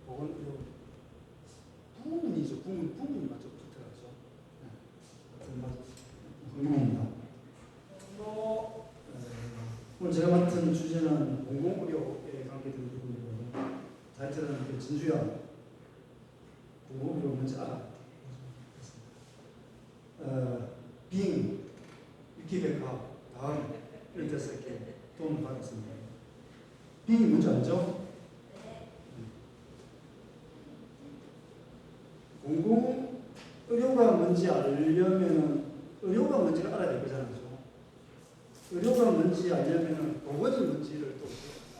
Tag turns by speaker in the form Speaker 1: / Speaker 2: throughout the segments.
Speaker 1: 보건의료 부문이죠. 부문이 맞죠? 좋더라고요. 훌륭합니다. 오늘 제가 맡은 주제는 공공의료에 관계된 부분이고, 타이틀은 진주야 공공의료 뭔지 알아? 빙 위키백과 다음 인터넷에 이렇게 도움을 받았습니다. 빙이 뭔지 알죠? 공공의료가 뭔지 알려면은 의료가 뭔지를 알아야 될 거잖아요. 의료가 뭔지 알려면은 보건이 뭔지를 또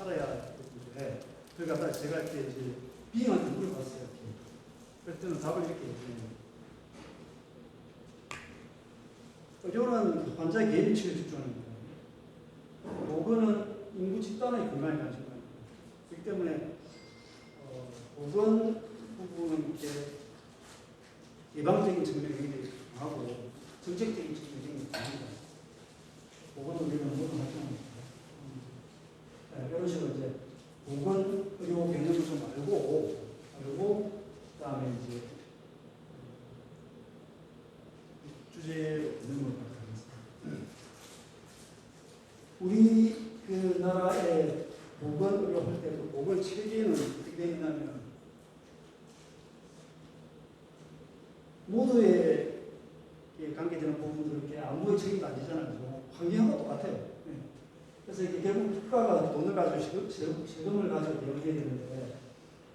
Speaker 1: 알아야 되는데, 그러니까 제가 이렇게 이제 빙한테 물어봤어요. 이렇게. 그랬더니 답을 이렇게 해주네요. 의료는 환자의 개인 치료에 집중하는 거예요. 보건은 인구 집단의 건강에 관심 있는 거예요. 그렇기 때문에 보건 부분은 이렇게 예방적인 측면이 굉장히 강하고 정책적인 측면이 굉장히 강합니다. 보건 의료는 모든 활동합니다. 이런 식으로 이제 보건 의료 개념을 좀 알고 그다음에 이제 주제로 넘어가도록 하겠습니다. 우리 그 나라의 보건 의료 할 때도 보건 체계는 어떻게 되어 있냐면 모두의 관계되는 부분들은 안보의 책임도 안 지잖아요. 환경하고 똑같아요. 그래서 이게 결국 국가가 돈을 가지고 세금을 가지고 대응해야 되는데,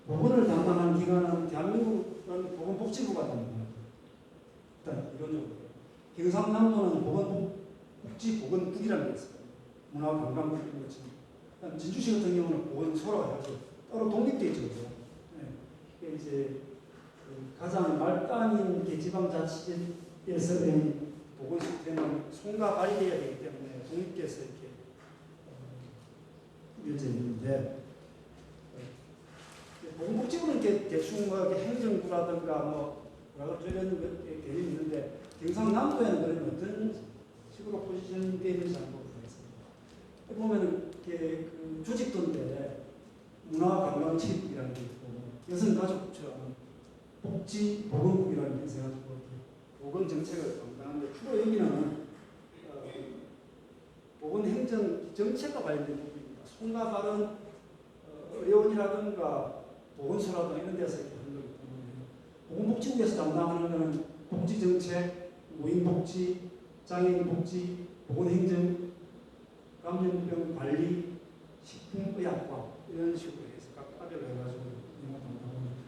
Speaker 1: 보건을 담당하는 기관은 대한민국은 보건복지부가 담당합니다. 일단 이론적으로. 경상남도는 보건복지보건국이라는 게 있어요. 문화관광국 이런 것처럼. 진주시 같은 경우는 보건소라고 해가지고 따로 독립되어 있죠. 이게 이제 가장 말단인 지방자치에서 보건 시스템은 손과 발이 되어야 되기 때문에 독립돼서 이렇게 이어져 있는데, 보건복지부는 이렇게 대충 행정부라든가 뭐라고 이런 개념이 있는데, 경상남도에는 그러면 어떤 식으로 포지션되어 있는지 한번 보겠습니다. 보면은 이렇게 그 조직도인데 문화관광체육이라는 게 있고, 여성가족처럼 복지보건국이라는 게 있어가지고 보건정책을 담당하는데, 주로 여기는 보건행정 정책과 관련된 부분입니다. 손과 발은 의료원이라든가 보건소라든가 이런 데서 이렇게 하는 거기 때문에, 보건복지국에서 담당하는 것은 복지정책, 노인복지, 장애인복지, 보건행정, 감염병 관리, 식품의학과 이런 식으로 해서 각 과별로 해가지고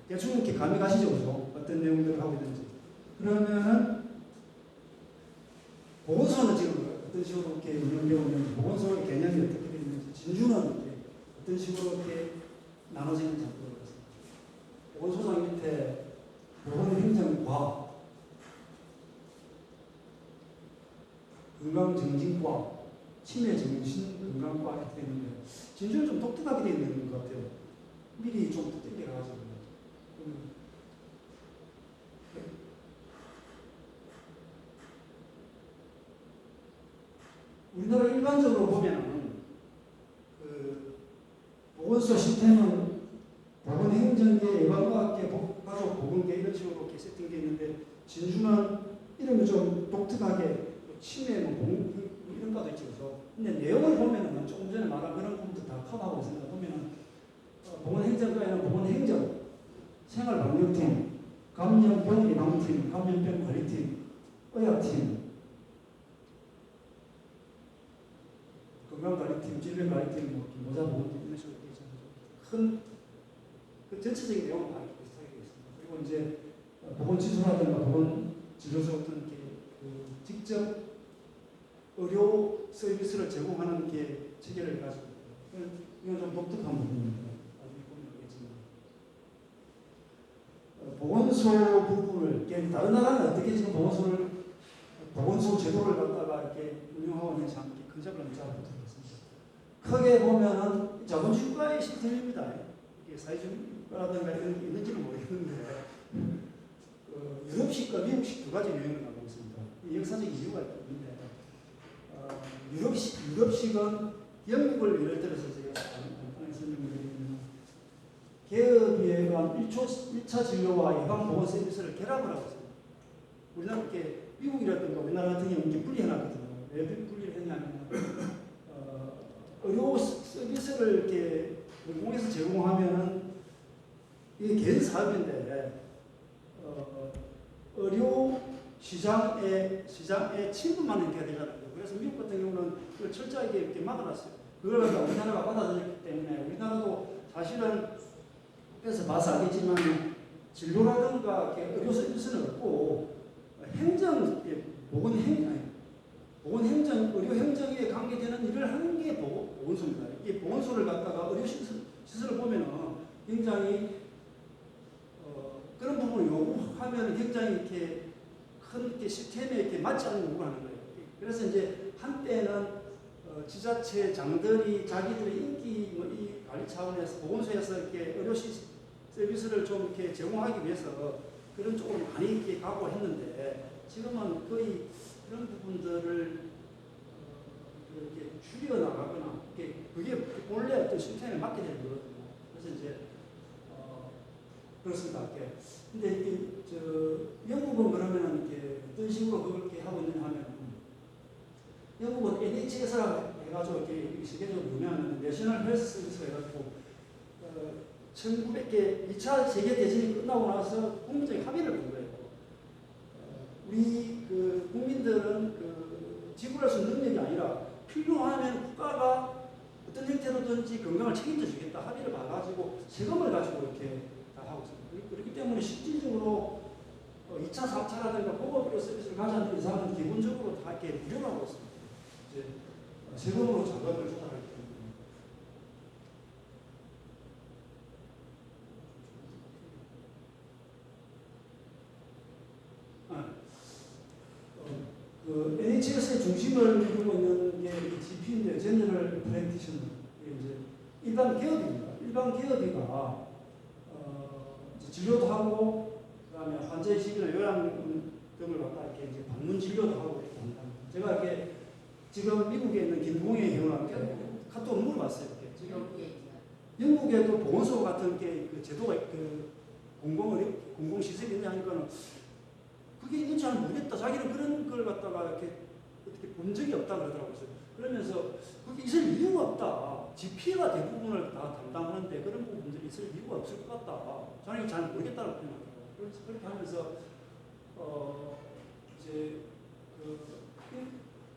Speaker 1: 대충 이렇게 감이 가시죠, 그죠? 어떤 내용들을 하고 있는지. 그러면은 보건소는 지금 어떤 식으로 이렇게 운영되고 있는지, 보건소의 개념이 어떻게 되어 있는지, 진주는 어떤 식으로 이렇게 나눠져 있는지 한번 보겠습니다. 보건소장 밑에 보건행정과, 건강정신과, 치매정신건강과 이렇게 되어 있는데, 진주는 좀 독특하게 되어 있는 것 같아요. 미리 좀 땡겨가지고. 우리나라 일반적으로 보면은 보건소 시스템은 보건행정계, 예방과학계, 가족보건계 이런 식으로 이렇게 세팅되어 있는데, 진주는 이름이 좀 독특하게 치매, 이런 과도 있죠. 근데 내용을 보면은 조금 전에 말한 그런 부분도 다 커버하고 있습니다. 보면은 보건행정과에는 보건행정, 생활방역팀, 감염병 예방팀, 감염병 관리팀, 의학팀, 건강관리팀, 질병관리팀, 모자보건팀 이런 식으로 되어 있잖아요. 큰 그 전체적인 내용은 다 비슷하게 되어 있습니다. 그리고 이제 보건지수라든가 보건진료소 같은 직접 의료 서비스를 제공하는 게 체계를 가지고 있고요. 이건 좀 독특한 부분입니다. 나중에 보면 알겠지만. 보건소 부분을, 다른 나라는 어떻게 지금 보건소 제도를 갖다가 이렇게 운영하고 있는지 한번 큰 잡을 잘 보도록하겠습니다. 크게 보면은 자본주의과의 시스템입니다. 이게 사회주의과라든가 이런 게 있는지는 모르겠는데, 유럽식과 미국식 두 가지 유형을 갖고 있습니다. 역사적 이유가 있는데, 유럽식은 영국을 예를 들어서 제가 간단하게 설명드리면, 개업에 의한 1차 진료와 예방보건 서비스를 결합을 하고 있습니다. 우리나라 이렇게 미국이라든가 우리나라 같은 경우는 이렇게 분리해놨거든요. 왜 분리를 했냐면 의료 서비스를 이렇게 공공에서 제공하면은 이게 개인 사업인데 의료 시장에 침범하는 게 되잖아요. 그래서 미국 같은 경우는 그걸 철저하게 이렇게 막아놨어요. 그걸 우리나라가 받아들였기 때문에 우리나라도 사실은 그래서 봐서 알겠지만 진료라든가 의료 서비스는 없고 보건행정, 의료행정에 관계되는 일을 하는 게 보건소입니다. 이 보건소를 갖다가 의료시설을 보면은 굉장히 그런 부분을 요구하면 굉장히 이렇게 큰 이렇게 시스템에 이렇게 맞지 않는 요구하는 거예요. 그래서 이제 한때는 지자체장들이 자기들의 인기 이 관리 차원에서 보건소에서 이렇게 의료 서비스를 좀 이렇게 제공하기 위해서 그런 쪽으로 많이 이렇게 각오했는데 지금은 거의 그런 부분들을 이렇게 줄여 나가거나 그게 본래 어떤 시스템에 맞게 되는 거거든요. 그래서 이제 그렇습니다. 근데 이게 영국은 그러면 이렇게 어떤 식으로 그렇게 하고 있느냐 하면 영국은 NHS라고 해가지고 이렇게 세계적으로 유명한 내셔널 헬스 서비스 해가지고 1900개 2차 세계대전이 끝나고 나서 국민적인 합의를 본 거예요. 우리 국민들은 지불할 수 있는 능력이 아니라 필요하면 국가가 어떤 형태로든지 건강을 책임져 주겠다 합의를 봐가지고 세금을 가지고 이렇게 다 하고 있습니다. 그렇기 때문에 실질적으로 2차, 3차라든가 보건의료 서비스를 가져가는 이상은 기본적으로 다 이렇게 무료로 하고 있습니다. 이제 세금으로 자금을 조달하기 때문에. NHS의 중심을 이루고 있는 게 GP인데, 제너럴 프랙티셔너. 이제 일반 기업입니다. 일반 기업이가 진료도 하고, 그다음에 환자의 시비나 요양 등을 갖다 이렇게 이제 방문 진료도 하고 이렇게 합니다. 제가 이렇게 지금 미국에 있는 김동의 회원한테 카톡을 물어봤어요. 지금 영국에도 보건소 같은 게 제도가 공공시설이 있냐 하니까는 그게 있는지 잘 모르겠다. 자기는 그런 걸 갖다가 이렇게 어떻게 본 적이 없다 그러더라고요. 그러면서 그게 있을 이유가 없다. GP가 대부분을 다 담당하는데 그런 부분들이 있을 이유가 없을 것 같다. 저는 잘 모르겠다고 생각해요. 그래서 그렇게 하면서 이제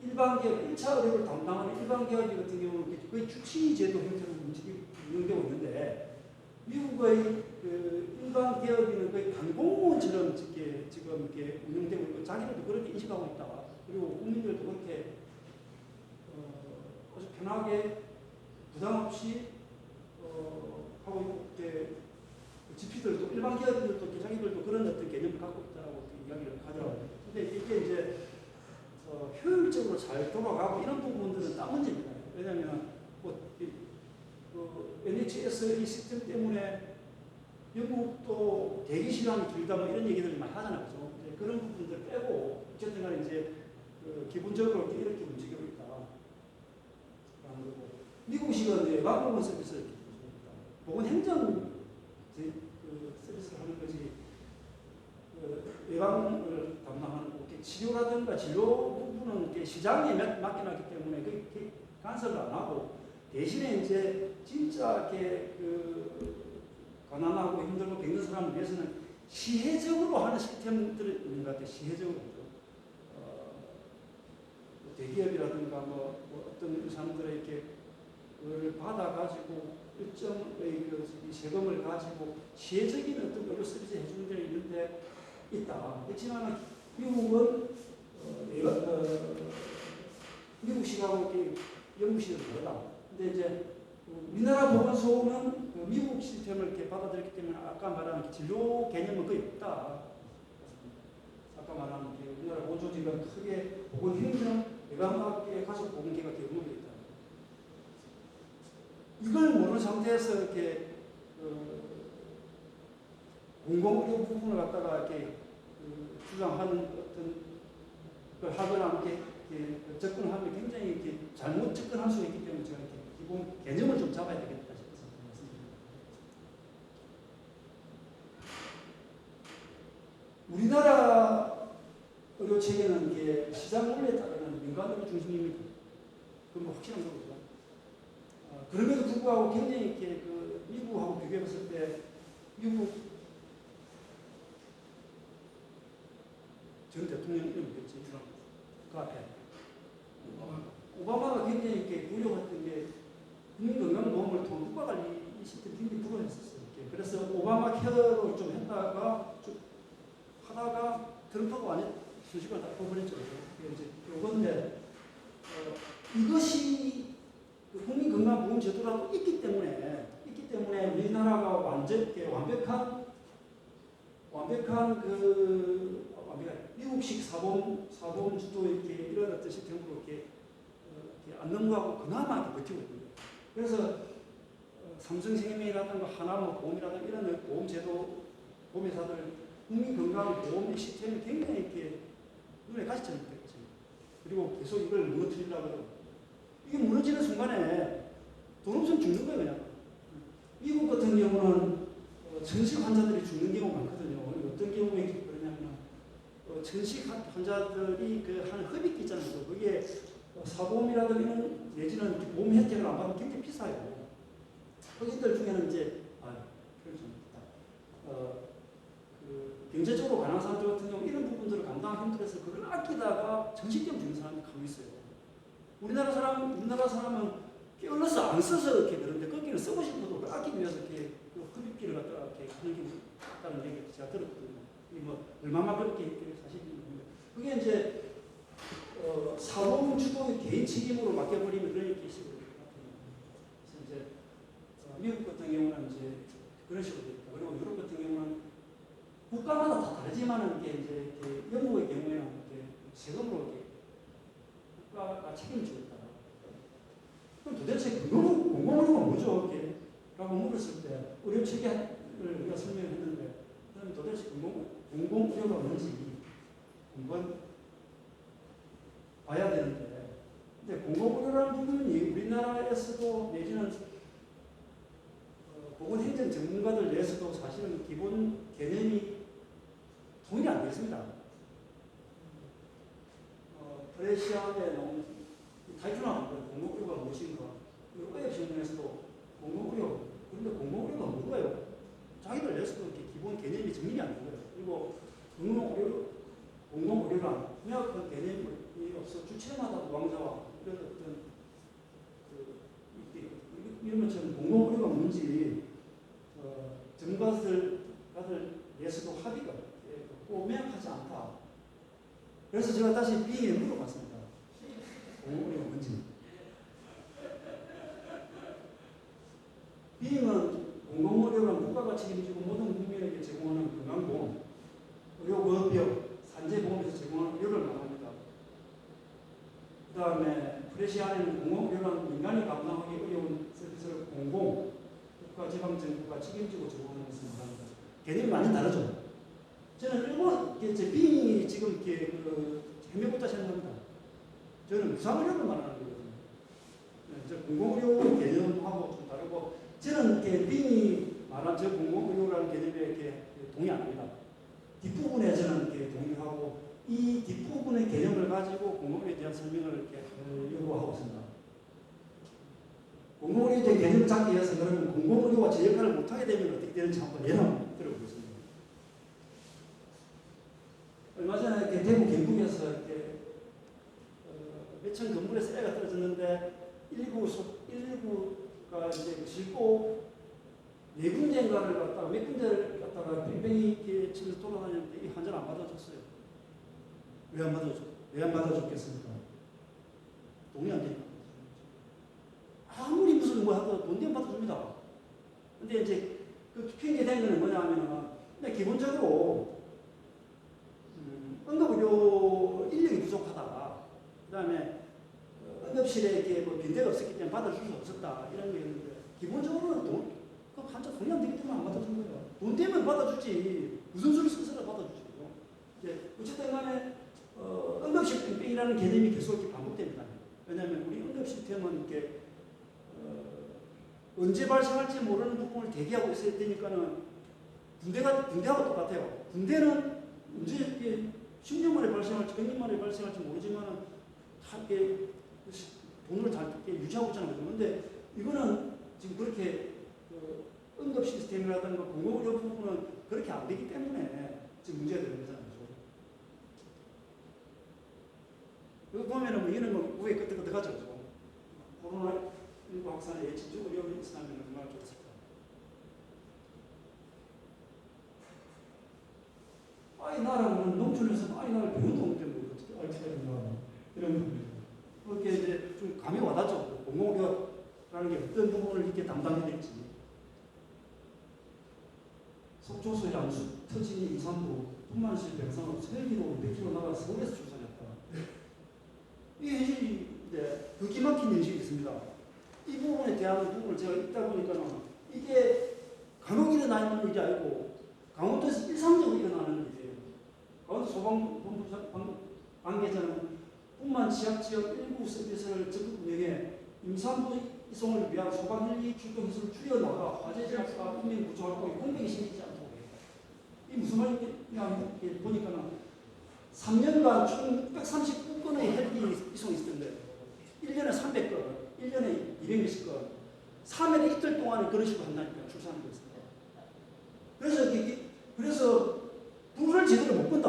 Speaker 1: 일반 기업 1차 의료를 담당하는 일반 기업 같은 경우는 거의 주치제도 형태로 운영되고 있는데 미국의 일반 기업은 거의 반공무원처럼 지금 이렇게 운영되고 있고 자기들도 그렇게 인식하고 있다. 그리고 국민들도 그렇게 아주 편하게 부담 없이 하고 있고 GP들도 일반 기업들도 자기들도 그런 어떤 개념을 갖고 있다라고 이야기를 하더라고요. 근데 이게 이제 효율적으로 잘 돌아가고 이런 부분들은 딱 문제입니다. 왜냐하면 NHS 이 시스템 때문에 영국도 대기 시간이 길다 뭐 이런 얘기들을 많이 하잖아요. 그래서 그런 부분들 빼고 어쨌든 간에 이제 기본적으로 이렇게 움직이고 있다. 미국식은 예방보건 서비스를 보건행정 서비스를 하는 거지 예방을 담당하는 거 치료라든가 진료 부분은 시장에 맡겨놨기 때문에 그 간섭을 안 하고 대신에 이제 진짜 이렇게 가난하고 힘들고 병든 사람을 위해서는 시혜적으로 하는 시스템들이 있는 것 같아요. 시혜적으로. 대기업이라든가 어떤 사람들에게 그걸 받아가지고 일정의 세금을 가지고 시혜적인 어떤 의료 서비스 해주는 데 있는데 있다. 그렇지만 미국은 미국식하고 영국식은 다르다. 근데 이제 우리나라 보건소는 미국 시스템을 이렇게 받아들였기 때문에 아까 말한 진료 개념은 거의 없다. 아까 말한 우리나라 보건소지가 크게 보건행정, 예방학계, 가족보건계가 대부분이 있다. 이걸 모르는 상태에서 이렇게 공공의료 부분을 갖다가 이렇게 주장하는 어떤 걸 하거나 이렇게 접근하면 굉장히 이렇게 잘못 접근할 수 있기 때문에 제가 이렇게 기본 개념을 좀 잡아야 되겠다 싶어서 말씀드립니다. 우리나라 의료 체계는 이게 시장 원리에 따르는 민간 의료 중심입니다. 그건 뭐 확실한 거거든요. 그럼에도 불구하고 굉장히 이렇게 그 미국하고 비교해봤을 때 미국 전 대통령 이름이 뭐였지? 그 앞에 오바마가 굉장히 이렇게 우려했던 게 국민건강보험을 통한 국가관리 시스템 굉장히 부각했었어요. 그래서 오바마 케어로 좀 했다가 좀 하다가 트럼프가 완전 순식간에 다 뽑아버렸죠. 이제 요건데 이것이 그 국민건강보험 제도라고 있기 때문에 우리나라가 완벽한 미국식 사보험 주도 이렇게 이런 어떤 시스템으로 이렇게 안 넘어가고 그나마 이렇게 버티고 있거든요. 그래서 삼성생명이라든가 하나보험이라든가 이런 보험제도 보험회사들 국민건강보험 시스템이 굉장히 이렇게 눈에 가시처럼 됐거든요. 그리고 계속 이걸 무너뜨리려고 해요. 이게 무너지는 순간에 돈 없으면 죽는 거예요, 그냥. 미국 같은 경우는 전식 환자들이 죽는 경우가 많거든요. 어떤 경우에 그러냐면 전식 환자들이 그 하는 흡입기 있잖아요. 그게 사보험이라든가 이런 내지는 보험 혜택을 안 받으면 굉장히 비싸요. 거기들 중에는 이제 그 경제적으로 가난한 사람들 같은 경우 이런 부분들을 감당하기 힘들어서 그걸 아끼다가 전식 때문에 죽는 사람이 간혹 있어요. 우리나라 사람은 깨어나서 안 써서 이렇게 그런데 거기는 쓰고 싶어도 그걸 아끼기 위해서 이렇게 그 흡입기를 갖다가 이렇게 하는 게 있다는 얘기 제가 들었거든요. 이게 뭐 얼마나 그렇게 사실인지. 그게 이제 사보험 주도 개인 책임으로 맡겨버리면 그런 게 있을 것 같아요. 그래서 이제 미국 같은 경우는 이제 그런 식으로 되어 있다. 그리고 유럽 같은 경우는 국가마다 다 다르지만은 이게 이제 영국의 경우에는 이렇게 세금으로 이렇게 국가가 책임지고 있다. 그럼 도대체 공공의료가 뭐죠? 이렇게 라고 물었을 때 의료 체계를 우리가 설명했는데 그럼 도대체 공공의료가 뭔지 한번 봐야 되는데 근데 공공의료라는 부분이 우리나라에서도 내지는 보건행정 전문가들 내에서도 사실은 기본 개념이 통일이 안 되었습니다. 프레시아에 나온 타이틀한 공공의료가 무엇인가 의협 신문에서도 공공의료 그런데 공공의료가 뭔가요? 자기들 내에서도 이렇게 기본 개념이 정립이 안 된 거예요. 그리고 공공의료란 명확한 개념이 없어 주체마다 왕자와 이런 어떤 이런 것처럼 공공의료가 뭔지 전문가들 내에서도 합의가 없고 명확하지 않다. 그래서 제가 다시 B에 물어봤습니다. 공공의료가 뭔지. B는 공공의료란 국가가 책임지고 모든 국민에게 제공하는 건강보험, 의료급여, 산재보험에서 제공하는 의료를 말합니다. 그 다음에 프레시아는 공공의료란 민간이 감당하기 어려운 서비스를 공공, 국가, 지방정부가 책임지고 제공하는 것을 말합니다. 개념이 완전 다르죠. 저는 일본, 제 B이 지금 이렇게 해명부터 생각합니다. 저는 무상의료를 말하는 거거든요. 저 공공의료 개념하고 좀 다르고, 저는 이렇게 B이 말한 저 공공의료라는 개념에 이렇게 동의 안 합니다. 뒷부분에 저는 이렇게 동의하고, 이 뒷부분의 개념을 가지고 공공의료에 대한 설명을 이렇게 하려고 하고 있습니다. 공공의료에 대한 개념을 잡기 위해서 그러면 공공의료가 제 역할을 못하게 되면 어떻게 되는지 한번 예를 들어보겠습니다. 얼마 전에 이렇게 대구 경북에서 이렇게 몇천 건물에 쇠가 떨어졌는데 119가 이제 싣고 네 군데인가를 갖다가 몇 군데를 갖다가 뺑뺑이 이렇게 치면서 돌아다녔는데 이 환자를 안 받아줬어요. 왜 안 받아줬겠습니까? 돈이 안 되니까. 아무리 무슨 뭐 하도 돈이 안 받아줍니다. 근데 이제 그 핑계된 거는 뭐냐 하면은 근데 기본적으로 응급의료 인력이 부족하다. 그 다음에 응급실에 이렇게 뭐 빈대가 없었기 때문에 받아줄 수 없었다. 이런 게 있는데 기본적으로는 그 환자 돈이 안 되기 때문에 안 받아준 거예요. 돈 되면 받아주지. 무슨 소리 스스로 받아주지. 어쨌든 간에 응급실 빙빙이라는 개념이 계속 이렇게 반복됩니다. 왜냐하면 우리 응급 시스템은 이렇게 언제 발생할지 모르는 부분을 대기하고 있어야 되니까는 군대하고 똑같아요. 군대는 언제 이게 10년 만에 발생할지 100년 만에 발생할지 모르지만 다 이게 돈을 잘 유지하고 있잖아요. 그런데 이거는 지금 그렇게 응급 시스템이라든가 공공의료 부분은 그렇게 안 되기 때문에 지금 문제가 되는 거잖아요. 여기 보면은 뭐 이런 거 위에 끄덕끄덕하죠. 코로나19 확산에 예측적 어려움이 있으면 얼마나 좋겠을까. 아이 나라는 농촌에서 아이 나라 배우도 없는데 뭐 어떻게 알게 되는가 이런 부분이죠. 그렇게 이제 좀 감이 와닿죠. 공공의료라는 게 어떤 부분을 이렇게 담당해야 될지. 속초소 양수 터진이 이산부 분만실 병상으로 헬기로 100km 나가 서울에서 출산했다. 이게 이제 그기 막힌 현실이 있습니다. 이 부분에 대한 부분을 제가 읽다 보니까는 이게 간혹 일어나 있는 일이 아니고 강원도에서 일상적으로 일어나는 일이에요. 강원도 소방본부 관계자는 뿐만 지역지역 일부 서비스를 적극 운영해 임산부 이송을 위한 소방 헬기 출동 횟수를 줄여나가 화재 진압과 인명 구조 활동에 공백이 생기지 않도록 해요. 이 무슨 말이냐 보니까는 3년간 총 639건의 헬기 이송이 있었는데 1년에 300건, 1년에 200몇십 건, 3일에 이틀 동안 그런 식으로 한다니까 출산하는 거였습니다. 그래서 불을 제대로 못 끈다.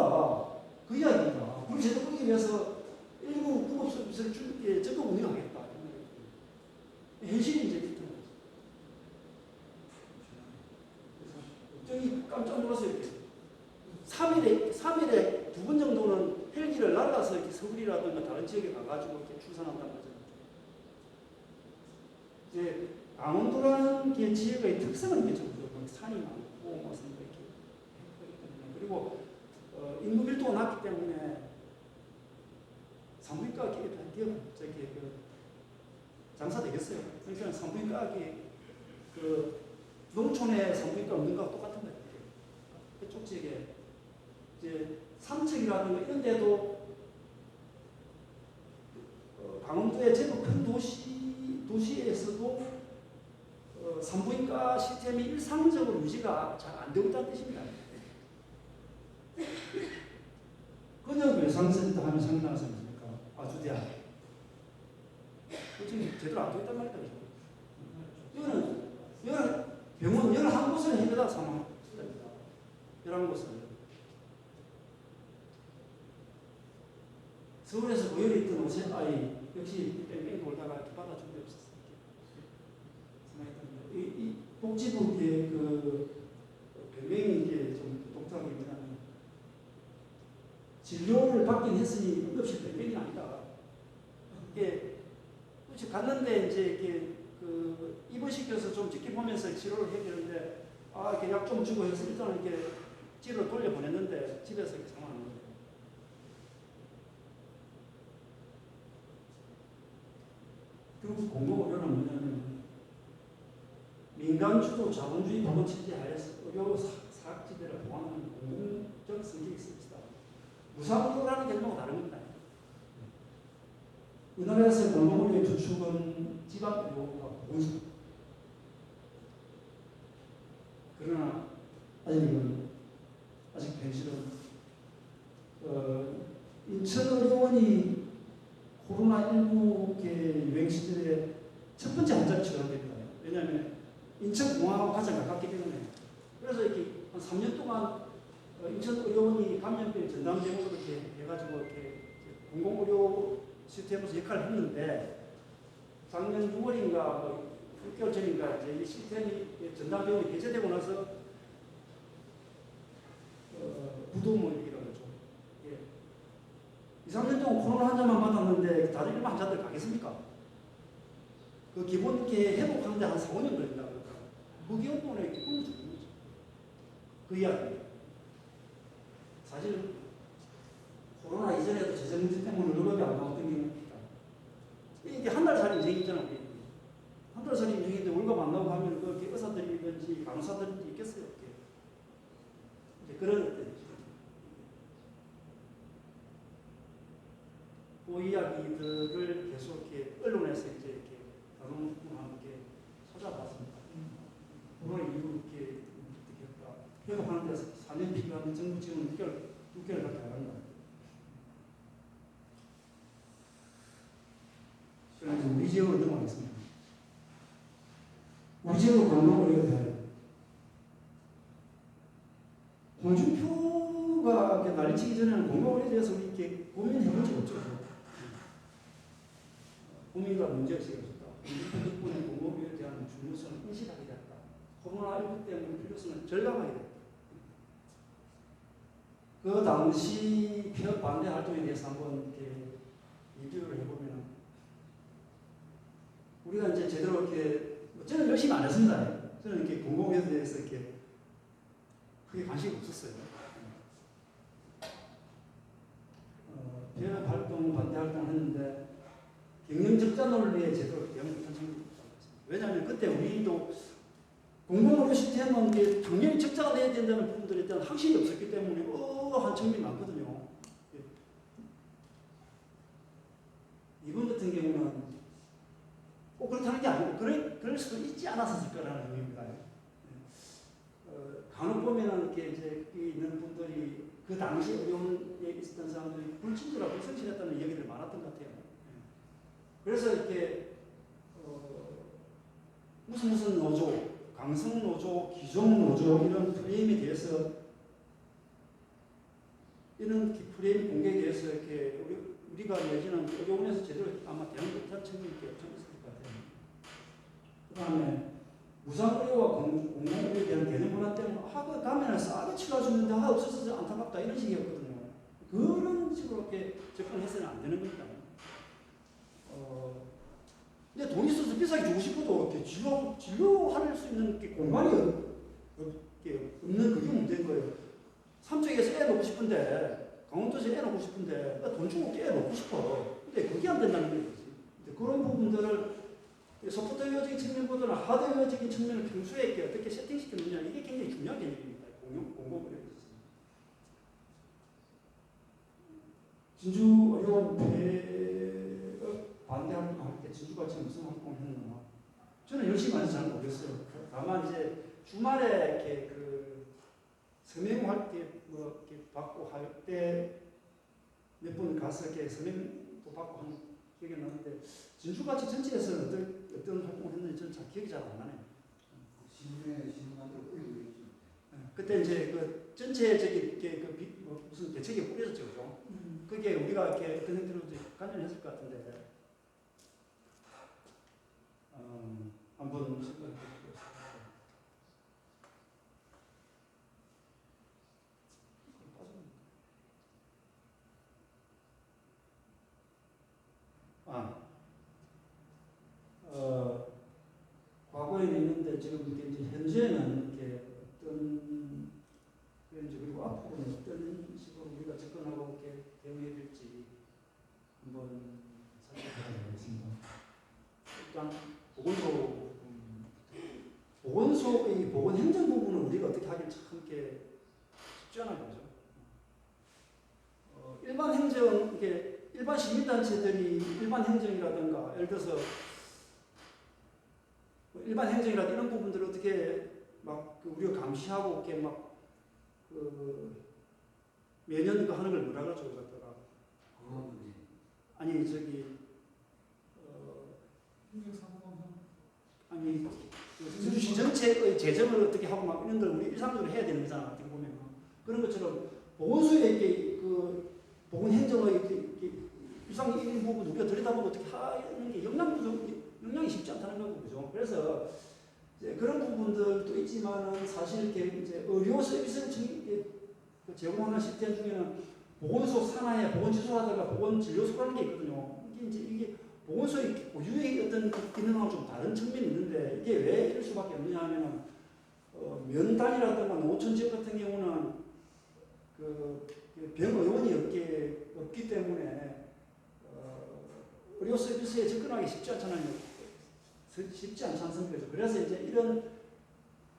Speaker 1: 그 이야기입니다. 불을 제대로 끄기 위해서 일부 구급 서비스를 적극 운영하겠다. 현실이 이제 그렇다는 거죠. 걱정이 깜짝 놀랐어요. 3일에 2번 정도는 헬기를 날라서 이렇게 서울이라든가 다른 지역에 가가지고 이렇게 출산한다는 거죠. 이제 강원도라는 게 지역의 특성은 있겠죠. 산이 많고 무슨 이렇게 그리고 인구 밀도가 낮기 때문에 산부인과 기업 장사 되겠어요. 그러니까 산부인과학이 농촌에 산부인과 없는 거하고 똑같은 거예요. 그쪽 지역에 이제 삼척이라든가 이런 데도 강원도의 제법 큰 도시에서도 산부인과 시스템이 일상적으로 유지가 잘 안 되고 있다는 뜻입니다. 근육 외상센터 하면 생각나는 사람입니까? 아주대학. 지금 제대로 안 되고 있단 말이다. 이거는 병원 11곳을 해배다 사망합니다. 11곳을. 서울에서 고열이 있던 5세 아이 역시 뺑뺑 돌다가 받아 준비 없었어요. 이 복지부의 변명이 이게 좀 독특하게 진료를 받긴 했으니 응급실 변명이 아니다. 이게 갔는데 이제 이렇게 입원시켜서 좀 지켜보면서 치료를 해주는데 이렇게 약 좀 주고 해서 일단은 이렇게 치료를 돌려보냈는데 집에서 이렇게 사망하는 거예요. 그리고 공공의료는 뭐냐면 민간 주도 자본주의 보건 체제하에서 의료 사각지대를 보호하는 공공적 성격이 있습니다. 무상의료라는 개념하고 다른 겁니다. 우리나라에서 공공의료의 주축은 지방의료가 보건소. 그러나 아직 현실은 인천의료원이 코로나19 유행 시절에 첫 번째 환자를 치료하게 됩니다. 왜냐하면 인천공항하고 가장 가깝기 때문에. 그래서 이렇게 한 3년 동안 인천의료원이 감염병 전담대응으로 이렇게 해가지고 이렇게 공공의료 시스템으로서 역할을 했는데 작년 6월인가 6개월 전인가 이제 이 시스템이 전담대응이 개최되고 나서 부도물이라고 하죠. 2, 3년 동안 코로나 환자만 받았는데 다른 일반 환자들 가겠습니까? 그 기본 이렇게 회복하는데 한 4, 5년 걸린다고 그럴까. 무기운 돈에 이렇게 굶어 죽는 거죠. 그 이야기. 사실 코로나 이전에도 재정 문제 때문에 월급이 안 나왔던 경우가 있다. 이게 한 달짜리 인생이잖아요. 한 달짜리 인생인데 월급 안 나오고 하면 그 의사들이든지 간호사들이 있겠어요. 이제 그런 것들이죠. 그 이야기들을 계속 이렇게 언론에서 이제 이렇게 다른 분과 함께 찾아봤습니다. 코로나 이후 이렇게 회복하는 데서 4년 필요한 정부 지원 6개월 6개월밖에 안 한다. 그래서 우리 지역으로 넘어가겠습니다. 우리 지역으로 공공의료가 돼야 돼요. 홍준표가 난리치기 전에는 공공의료에 대해서 우리 이렇게 고민해본 적 없죠. 국민과 문제의식이 없었다. 홍준표 덕분에 공공의료에 대한 중요성을 인식하게 됐다. 코로나19 때문에 필요성을 절감하게 됐다. 그 당시 폐업 반대 활동에 대해서 한번 이렇게 리뷰를 해보면 우리가 이제 제대로 이렇게 저는 열심히 안 했습니다. 저는 이렇게 공공의료에 대해서 이렇게 크게 관심이 없었어요. 폐업 활동, 반대 활동을 했는데 경영 적자 논리에 제대로 대응을 못한 적이 없었습니다. 왜냐하면 그때 우리도 공공의료 시스템은 당연히 적자가 내야 된다는 부분들에 대한 확신이 없었기 때문에 한 측면이 많거든요. 이번 같은 경우는 꼭 그렇다는 게 아니고 그럴 수도 있지 않았을 거라는 의미입니다. 간혹 보면은 이렇게 이제 있는 분들이 그 당시 의료에 있었던 사람들이 불친절하고 불성실했다는 얘기들이 많았던 것 같아요. 그래서 이렇게 무슨 노조, 강성 노조, 기종 노조 이런 프레임에 대해서 이런 프레임 공개에 대해서 이렇게 우리가 내지는 의료원에서 제대로 아마 대응 못한 측면이 엄청 있을 것 같아요. 그 다음에 무상의료와 공공의료에 대한 개념 변화 때문에 그 가면을 싸게 치러주는데 없어서 안타깝다 이런 식이었거든요. 그런 식으로 이렇게 접근해서는 안 되는 겁니다. 근데 돈이 있어서 비싸게 주고 싶어도 이렇게 진료할 수 있는 공간이 없는 그게 문제인 거예요. 삼척에서 애 놓고 싶은데, 강원도에서 애 놓고 싶은데, 돈 주고 애 놓고 싶어. 근데 그게 안 된다는 거지. 그런 부분들을 소프트웨어적인 측면보다는 하드웨어적인 측면을 평소에 어떻게 세팅시키느냐, 이게 굉장히 중요한 개념입니다. 공공의료에 있어서. 진주 의료원 반대하는 때 진주같이 무슨 활동을 했나? 저는 열심히 많이 잘 모르겠어요. 다만 이제 주말에 이렇게 서명할 때 뭐 이렇게 받고 할 때 몇 번 가서 이렇게 서명도 받고 하는 기억이 나는데 진주같이 전체에서 어떤 활동을 했는지 저는 잘 기억이 잘 안 나네요.
Speaker 2: 신문에 신문한테 뿌리고 있죠.
Speaker 1: 그때 이제 그 전체적인 무슨 대책이 뿌려졌죠, 그죠? 그게 우리가 이렇게 어떤 형태로 관여를 했을 것 같은데. 한번 생각해 보겠습니다. 과거에는 있는데 지금 이제 현재는 이렇게 어떤 현재 그리고 앞으로는 어떤 식으로 우리가 접근하고 이렇게 대응해야 될지 한번 살펴보도록 하겠습니다. 일단 보건소의 보건 행정 부분을 우리가 어떻게 하긴 참 이렇게 쉽지 않아 보죠. 일반 행정, 이게 일반 시민단체들이 일반 행정이라든가, 예를 들어서 일반 행정이라든가 이런 부분들을 어떻게 막 우리가 감시하고 이렇게 막 매년 하는 걸 뭐라 그러죠, 그랬더라. 아니 아니 수주시 전체의 재정을 어떻게 하고 막 이런 걸 우리 일상적으로 해야 되는 거잖아. 어떻게 보면 그런 것처럼 보건소에 이렇게 보건 행정의 일상 일부분 우리가 들여다보고 어떻게 하는 게 역량이 쉽지 않다는 거고, 그죠? 그래서 이제 그런 부분들도 있지만은 사실 이렇게 이제 의료 서비스를 제공하는 시스템 중에는 보건소 산하에 보건지소라든가 보건진료소라는 게 있거든요. 이게 보건소의 고유의 어떤 기능하고 좀 다른 측면이 있는데 이게 왜 이럴 수밖에 없느냐 하면은 면단이라든가 농어촌 지역 같은 경우는 병의원이 없기 때문에 의료 서비스에 접근하기 쉽지 않잖아요. 쉽지 않지 않습니까? 그래서 이제 이런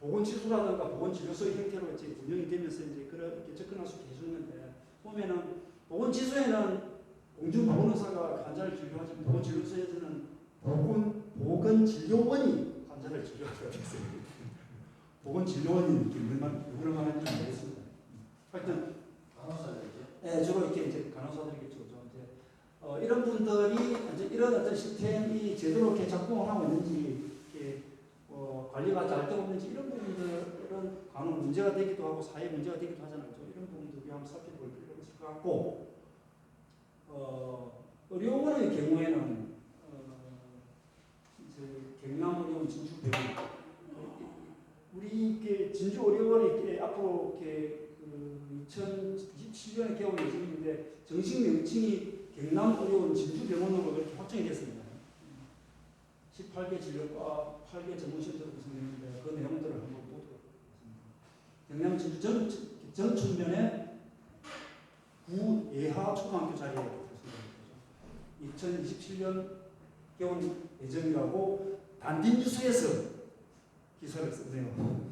Speaker 1: 보건지소라든가 보건진료소의 형태로 이제 운영이 되면서 이제 그렇게 접근할 수 있게 해주는데 보면은 보건지소에는 공중보건의사가 환자를 진료하지만 보건진료소에서는 보건진료원이 환자를 진료하게 됐어요. 보건진료원이 누구를 말하는지 모르겠습니다. 하여튼
Speaker 2: 간호사들
Speaker 1: 이런 분들이 이제 이런 어떤 시스템이 제대로 이렇게 작동을 하고 있는지 이렇게 관리가 잘 되고 있는지 이런 부분들은 간혹 문제가 되기도 하고 사회 문제가 되기도 하잖아요. 이런 부분도 우리 한번 살펴볼 필요가 있을 것 같고 의료원의 경우에는 이제 경남의료원 진주병원 우리 이렇게 진주의료원이 이렇게 앞으로 이렇게 2027년에 개원 예정인데 정식 명칭이 경남의료원 진주병원으로 그렇게 확정이 됐습니다. 18개 진료과 8개 전문센터로 구성되는데 그 내용들을 한번 보도록 하겠습니다. 경남 진주 전춘면에 구 예하 초등학교 자리에 2027년 개원 예정이라고 단딘뉴스에서 기사를 쓰네요.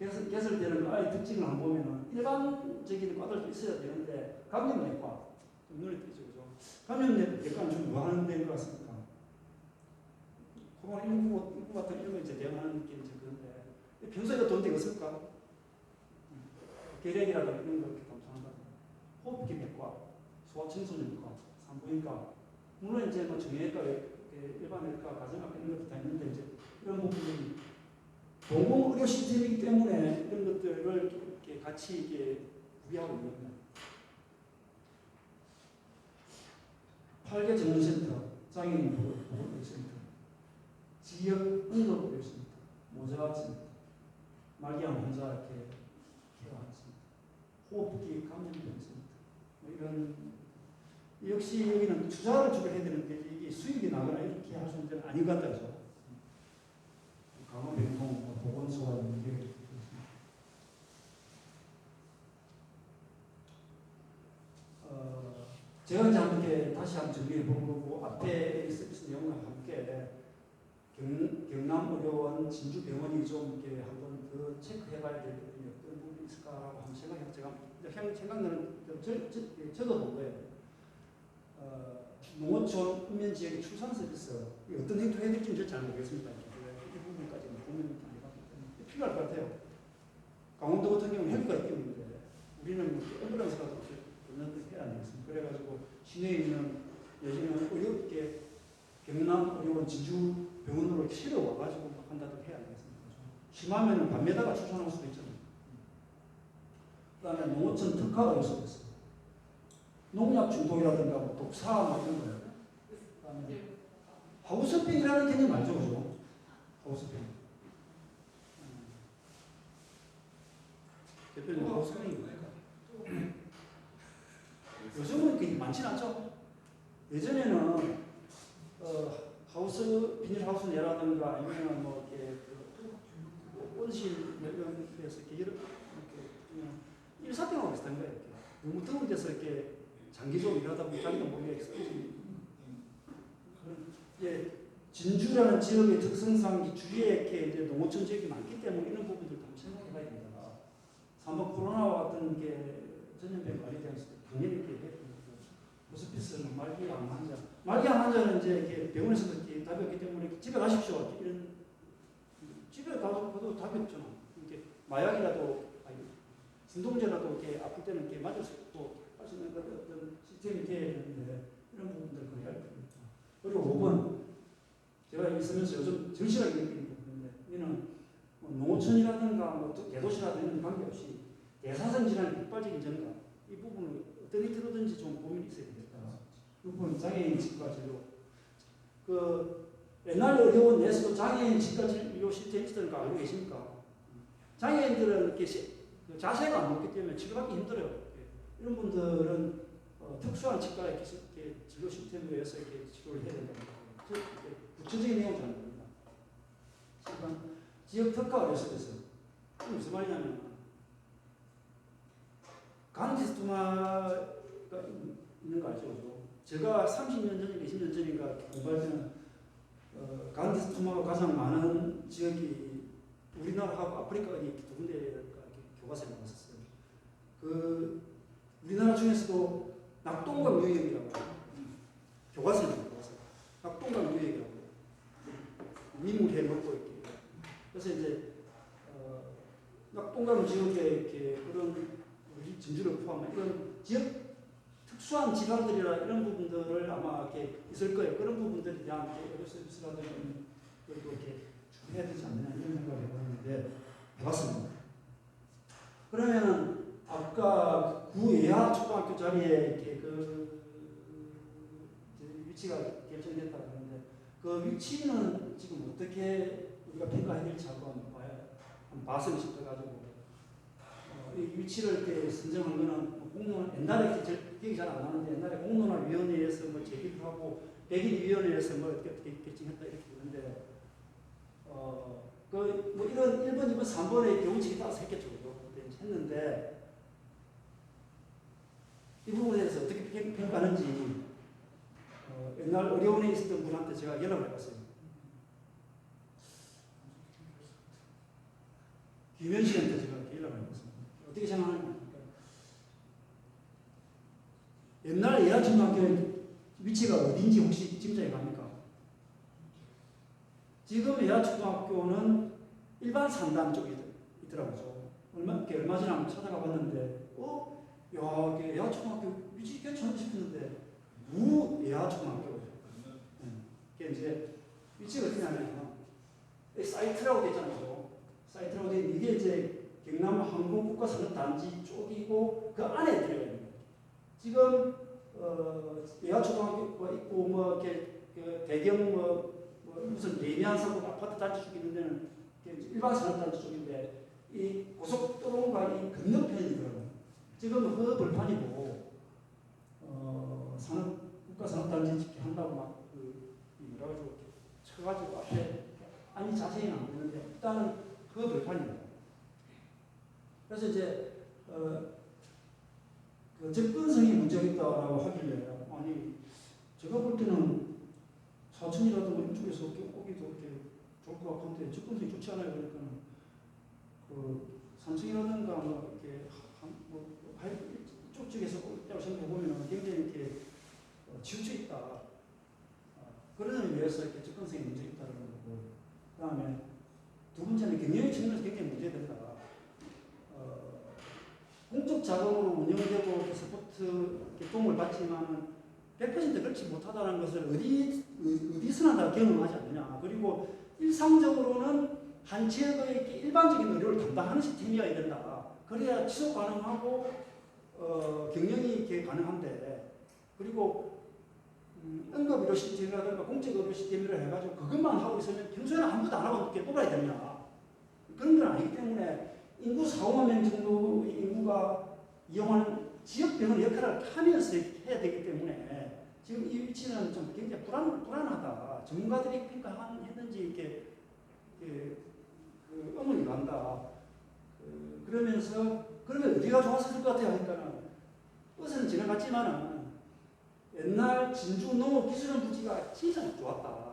Speaker 1: 개설되는 아이 특징을 한번 보면은 일반적인 과들도 있어야 되는데 감염내과 눈에 띄죠, 그죠? 감염내과는 좀 뭐 하는 데인 것 같습니까? 코로나19 같은 이런 거 이제 대응하는 게 이제 그런데 평소에 돈 되게 없을까? 계략이라든가 이런 거 이렇게 담당한다. 호흡기내과, 소아청소년과, 산부인과, 물론 이제 뭐 정형외과, 일반외과, 가정학과 이런 것도 다 있는데 이제 이런 부분이 공공의료 시스템이기 때문에 이런 것들을 이렇게 같이 이렇게 구비하고 있는 겁니다. 8개 전문센터, 장애인 보건의료센터, 지역 응급의료센터, 모자센터, 말기암 환자 이렇게 케어하는 센터, 호흡기 감염병센터, 뭐 이런 역시 여기는 투자를 주로 해야 되는데 이게 수익이 나거나 이렇게 할 수 있는 데는 아닌 것 같아요. 강원병통 보건소가 있는 게 제가 이제 함께 다시 한번 정리해 본 거고 앞에 서비스 내용과 함께 경남의료원 진주병원이 좀 이렇게 한번 더 체크해봐야 될 부분이 어떤 부분이 있을까라고 한번 생각나는 적어본 거예요. 농어촌 읍면 지역의 출산 서비스 어떤 행동을 해야 될지는 잘 모르겠습니다. 이 부분까지는 보면 필요할 것 같아요. 강원도 같은 경우는 헬기가 있기 때문에 우리는 앰뷸런스라도 운전을 해야 되겠습니다. 그래가지고 시내에 있는 예전에는 어렵게 경남의료원 진주병원으로 실어와가지고 한다도 해야 되겠습니다. 심하면 밤에다가 출산할 수도 있잖아요. 그 다음에 농어촌 특화 의료서비스 농약 중독이라든가 뭐 독사 뭐 이런 거예요. 그 다음에 하우스병이라는 개념 알죠? 그죠? 하우스병. 대표님 하우스병이 뭐예요? 요즘은 그게 많지는 않죠. 예전에는 비닐하우스 내라든가 아니면 뭐 이렇게 온실 이런 데서 이렇게 그냥 일사병하고 비슷한 거예요. 이렇게. 너무 더운 데서 이렇게 장기적으로 일하다 보면 자기도 모르게 쓰러지는 예, 진주라는 지역의 특성상 주위에 이렇게 이제 농어촌 지역이 많기 때문에 이런 부분들도 한번 생각해봐야 됩니다. 한번 코로나와 같은 게 전염병 관리되었을 때 당연히 이렇게 했고 호스피스는 말기암 환자, 말기암 환자는 이제 이렇게 병원에서도 이렇게 답이 없기 때문에 집에 가십시오. 이런 집에 가도 답이 없잖아. 이렇게 마약이라도 진동제라도 이렇게 아플 때는 이렇게 맞을 수 있고 할 수 있는 어떤 시스템이 되어야 되는데 이런 부분들 거의 알 겁니다. 그리고 5번 제가 있으면서 요즘 절실하게 느끼는 부분인데 이는 뭐 농어촌이라든가 뭐 대도시라든가 관계없이 대사성 질환의 빅발적인 증가 이 부분을 어떤 형태로든지 좀 고민이 있어야 되겠다. 이 부분 장애인 치과 진료 옛날 의료원 내에서도 장애인 치과 진료 시스템이 있었던 거 알고 계십니까? 장애인들은 이렇게 자세가 안 높기 때문에 치료받기 힘들어요. 이런 분들은 특수한 치과 이렇게 진료 시스템으로 해서 이렇게 치료를 해야 된다는 거예요. 구체적인 내용은 잘 모릅니다. 지역 특화 의료서비스. 이게 무슨 말이냐면 간디스토마가 있는 거 알죠? 제가 30년 전인가 20년 전인가 공부할 때는 간디스토마가 가장 많은 지역이 우리나라하고 아프리카 어디 두 군데가 이렇게 교과서에 나왔었어요. 우리나라 중에서도 낙동강 유역이라고 교과서에 나왔어요. 낙동강 유역이라고 민물해 먹고 이렇게. 그래서 이제 낙동강 지역에 이렇게 그런 진주를 포함한 이런 지역 특수한 질환들이나 이런 부분들을 아마 이렇게 있을 거예요. 그런 부분들에 대한 의료 서비스라든지 그것도 이렇게 준비해야 되지 않느냐 이런 생각을 해봤는데 해봤습니다. 그러면 아까 구예하 초등학교 자리에 이렇게 위치가 결정됐다 그러는데 그 위치는 지금 어떻게 우리가 평가해야 될지 한번 봤으면 싶어가지고 이 위치를 이렇게 선정한 거는 공론 옛날에 기억이 잘 안 나는데 옛날에 공론화위원회에서 뭐 제기를 하고 백일위원회에서 뭐 어떻게 결정했다 이렇게 되는데 그 뭐 이런 1번, 2번, 3번의 경우치기 따라서 했겠죠. 했는데 이 부분에 대해서 어떻게 평가하는지 옛날 의료원에 있었던 분한테 제가 연락을 해봤어요. 김현 씨한테 제가 연락을 해봤습니다. 어떻게 생각하느냐. 옛날 예하초등학교 위치가 어딘지 혹시 짐작이 갑니까? 지금 예하초등학교는 일반 산단 쪽에 있더라고요. 얼마 전에 한번 찾아가 봤는데, 야, 이게 예하초등학교 위치 괜찮아 싶었는데, 예하초등학교죠. 이게 이제 위치가 어디냐면, 사이트라고 되어 있잖아요. 사이트라고 되어 있는 이게 이제 경남 항공국가산업단지 쪽이고, 그 안에 들어가 있는 거예요. 지금, 예하초등학교가 있고, 뭐, 이렇게, 그 대경, 무슨 레미안 상급 아파트 단지 쪽에 있는 데는 일반 산업단지 쪽인데, 이 고속도로가 이 건너편이더라고요. 지금 허벌판이고, 국가산업단지 짓게 한다고 막, 뭐라고 이렇게 쳐가지고 앞에, 아니 자세히는 안 보이는데, 일단은 허벌판입니다. 그래서 이제, 그 접근성이 문제가 있다라고 하길래, 아니, 제가 볼 때는 사천이라든가 이쪽에서 오기도 이렇게 좋을 것 같은데, 접근성이 좋지 않아요. 그러니까, 산청이라든가 뭐 이렇게 이쪽 쪽에서 있다고 생각해 보면 굉장히 이렇게 치우쳐 있다. 그런 의미에서 이렇게 접근성이 문제 있다는 거고, 그다음에 두 번째는 경영의 측면에서 굉장히 문제된다. 공적 자금으로 운영되고 서포트 도움을 받지만 100% 그렇지 못하다는 것을 어디서나 다 경험하지 않느냐. 그리고 일상적으로는 한 지역의 일반적인 의료를 담당하는 시스템이어야 된다. 그래야 지속 가능하고 경영이 이렇게 가능한데, 그리고 응급의료 시스템이라든가 공적의료 시스템이라 해가지고 그것만 하고 있으면 평소에는 아무것도 안 하고 이렇게 뽑아야 되느냐. 그런 건 아니기 때문에 인구 4~5만 명 정도의 인구가 이용하는 지역병원 역할을 하면서 해야 되기 때문에 지금 이 위치는 좀 굉장히 불안하다. 전문가들이 평가했는지 이렇게 의문이 간다. 그러면서 그러면 어디가 좋았을 것 같아요 하니까는 버스는 지나갔지만은 옛날 진주 농업기술원 부지가 진짜 좋았다.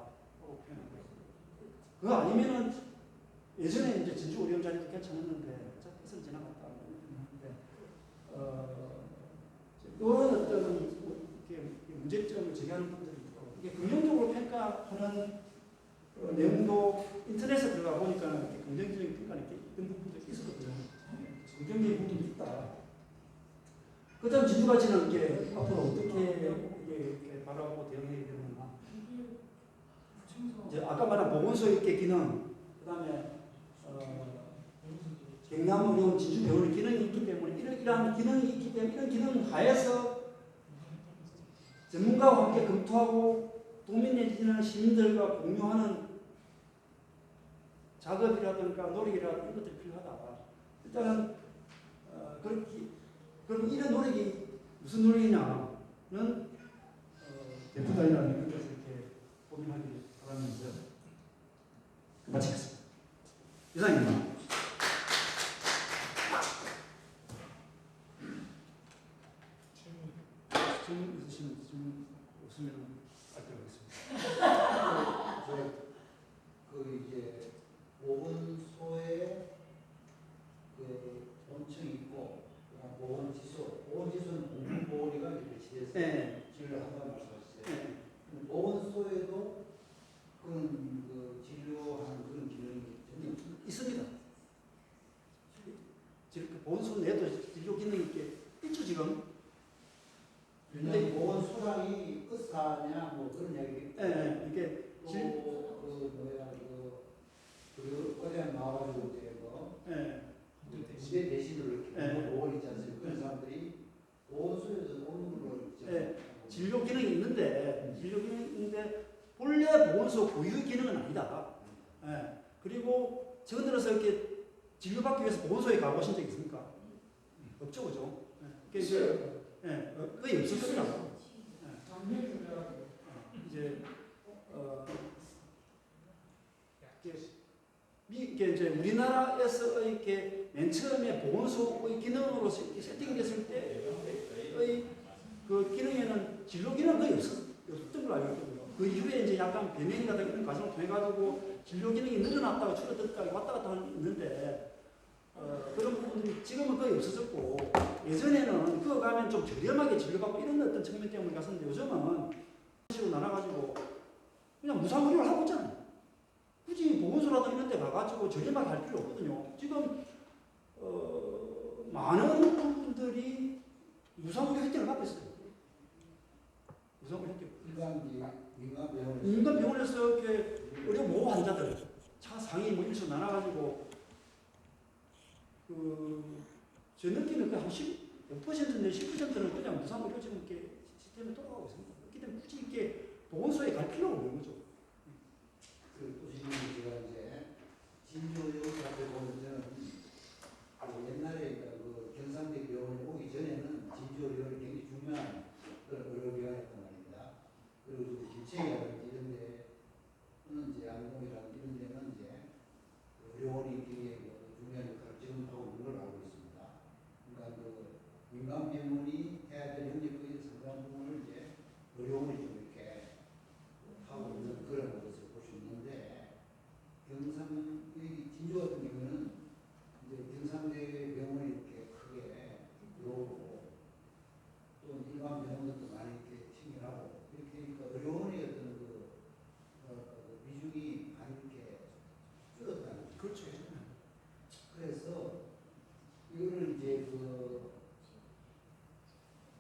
Speaker 1: 그거 아니면은 예전에 이제 진주 의료원 자리도 괜찮았는데 버스는 지나갔다. 이런 어떤 문제점을 제기하는 분들이 있고, 이게 긍정적으로 평가하는 내용도 인터넷에 들어가 보니까 이렇게 긍정적인 평가는 있던 부분도 있었거든요. 긍정적인 부분도 있다. 그 다음 진주가치는 이렇게 앞으로 어떻게 이렇게 바라보고 대응해야 되느냐. 이제 아까 말한 보건소 이렇게 기능, 그 다음에 경남의료원 진주병원의 기능이 있기 때문에 이러한 기능이 있기 때문에 이런 기능 하에서 전문가와 함께 검토하고 도민 내지는 시민들과 공유하는 작업이라든가 노력이라든가 이런 것들이 필요하다. 일단은 그럼 이런 노력이 무슨 노력이냐는 대표단이라는 것을 이렇게 고민하기 바라면서 마치겠습니다. 이상입니다. 질문 있으시면 질문 없으면 알도록하겠습니다.
Speaker 2: 이제 보건소에 원청이 있고 보건지수는 공공보건이가 배치돼서 진료를 한다는 말씀하셨어요. 보건소에도 그런 진료하는 그런 기능이
Speaker 1: 있습니다. 보건소 내도 진료 기능이 있죠 지금.
Speaker 2: 근데 보건 소장이 끝사냐 뭐 그런 이야기.
Speaker 1: 이게
Speaker 2: 또그 뭐야 그 어제 나와가지고 이제 뭐 무대 대신을 이렇게 보건 있지 않습니까? 그런 사람들이 보건소에서 오는 걸로 이제
Speaker 1: 진료 기능이 있는데 본래 보건소 고유 기능은 아니다. 그리고 최근 들어서 이렇게 진료받기 위해서 보건소에 가보신 적 있습니까? 없죠, 그죠? 거의 없을 겁니다. 이제 이게 이제 우리나라에서 이렇게 맨 처음에 보건소의 기능으로 세팅됐을 때의 그 기능에는 진료 기능 거의 없었던 걸로 알고 있거든요. 그 이후에 이제 약간 변형이라든가 이런 과정을 통해 가지고 진료 기능이 늘어났다가 줄어들었다가 왔다 갔다 하는데 그런 부분들이 지금은 거의 없어졌고 예전에는 그거 가면 좀 저렴하게 진료받고 이런 어떤 측면 때문에 갔었는데 요즘은 식으로 나눠가지고 그냥 무상의료를 하고 있잖아요. 굳이 보건소라도 이런 데 가가지고 저렴하게 할 필요 없거든요. 지금 많은 부분들이 무상의료 혜택을 받고 있어요. 무상의료 혜택. 민간 병원에서 이렇게 의료 모호 환자들 차상위 뭐 일수 나눠가지고 제 느낌은 한 5%인데 10%는 그냥 무상의료 지금 이렇게 시스템에 돌아가고 있습니다. 그렇기 때문에 굳이 이렇게 보건소에 갈 필요가 없는 거죠.
Speaker 2: 그 보시면 제가 이제 진료의료 앞에 보면 옛날에 그 경상대 병원에 오기 전에는 진료의료가 굉장히 중요한 그런 의료기관이었단 말입니다. 그리고 김치라든지 이런 데는 이제 안동이라든지 이런 데는 이제 의료원이 굉장히 중요한 역할을 지금 하고 있는 걸 알고 있습니다. 그러니까 그 민간 병원이 해야 될 영역의 상당 부분을 이제 의료원이 좀 이렇게 하고 있는 그런 것을 볼 수 있는데 경상의 진주 같은 경우는 이제 경상대 병원이 이렇게 크게 들어오고 또 일반 병원들도 많이 이렇게 생겨나고 이렇게 하니까 의료원의 어떤 그 비중이 많이 이렇게 줄었다는 거죠.
Speaker 1: 그렇죠.
Speaker 2: 그래서 이거를 이제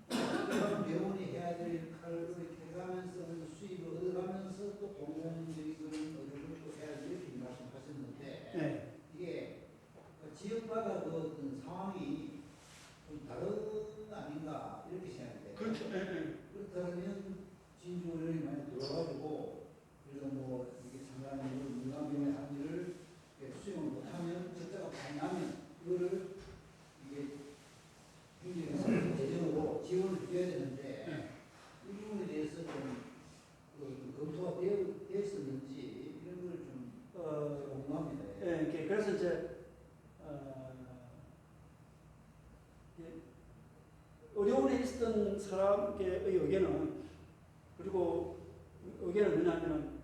Speaker 2: 일반 병원이 해야 될 역할을 이렇게 해가면서 수입을 얻어가면서 또 공공적인 그런 의료를 또 해야지 이렇게 말씀하셨는데 이게 지역마다 그 어떤 상황이 좀 다른 아닌가 이렇게 생각이 돼요.
Speaker 1: 그렇죠.
Speaker 2: 그렇다면 진주 의료이 많이 들어가지고 그래서 뭐 이게 상당히 민간병원의 한지를 수용을 못하면 적자가 많이 나면 이거를 이게 굉장히 재정으로 지원을 드려야 되는데 이 부분에 대해서 좀 검토가 되어 있었는지 이런 걸 좀 궁금합니다.
Speaker 1: 그래서 이제 의료원에 있었던 사람의 의견은 그리고 의견은 뭐냐면은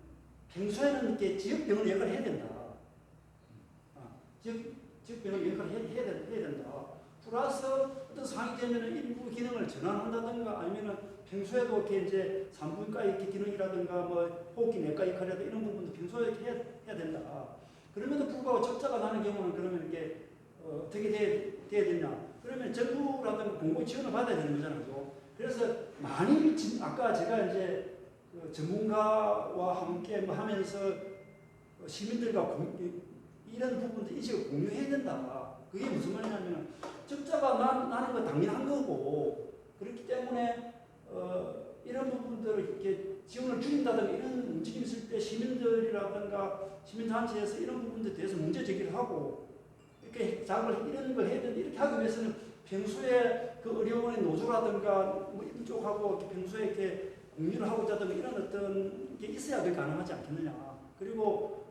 Speaker 1: 평소에는 이렇게 지역병원 역할을 해야 된다. 지역병원 역할을 해야 된다. 플러스 어떤 상황이 되면은 일부 기능을 전환한다든가 아니면은 평소에도 이렇게 이제 산부인과 이렇게 기능이라든가 뭐 호흡기 내과 역할이라든가 이런 부분도 평소에 이렇게 해야 된다. 그럼에도 불구하고 적자가 나는 경우는 그러면 이게 어떻게 돼야 되냐? 그러면 정부라든가 공공 지원을 받아야 되는 거잖아요. 그래서 만일 아까 제가 이제 그 전문가와 함께 뭐 하면서 시민들과 이런 부분들 인식을 공유해야 된다. 그게 무슨 말이냐면 적자가 나는 건 당연한 거고 그렇기 때문에 이런 부분들을 이렇게 지원을 줄인다든가 이런 움직임이 있을 때 시민들이라든가 시민단체에서 이런 부분들에 대해서 문제 제기를 하고 이렇게 작업을 이런 걸 해야 되는데 이렇게 하기 위해서는 평소에 그 의료원의 노조라든가 뭐 이쪽하고 이렇게 평소에 이렇게 공유를 하고 있다든가 이런 어떤 게 있어야 될 가능하지 않겠느냐. 그리고